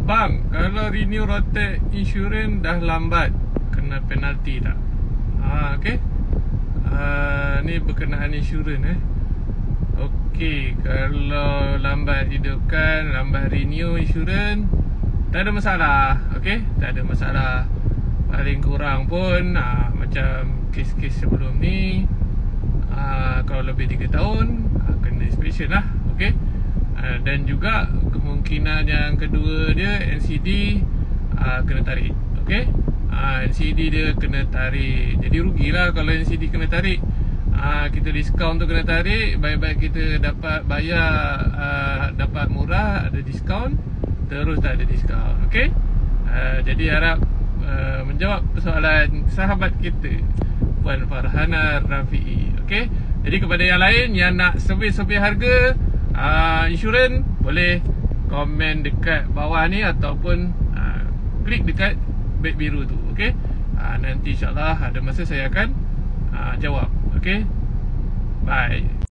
Bang, kalau renew rotate insurans dah lambat, kena penalti tak? Okay. Ni berkenaan insurans Okey, kalau lambat hidupkan, lambat renew insurans, tak ada masalah. Okey, tak ada masalah. Paling kurang pun macam kes-kes sebelum ni, kalau lebih 3 tahun kena inspection lah. Okey. Dan juga kemungkinan yang kedua dia NCD kena tarik. Okey. NCD dia kena tarik. Jadi rugilah kalau NCD kena tarik. Kita diskaun tu kena tarik. Baik-baik kita dapat bayar, dapat murah, ada diskaun, terus tak ada diskaun. Okey. Jadi harap menjawab persoalan sahabat kita Puan Farhana Rafi'i. Okey. Jadi kepada yang lain yang nak survey-survey harga insurans, boleh komen dekat bawah ni ataupun klik dekat beg biru tu. Okey. Nanti insyaAllah ada masa saya akan jawab. Okay. Bye.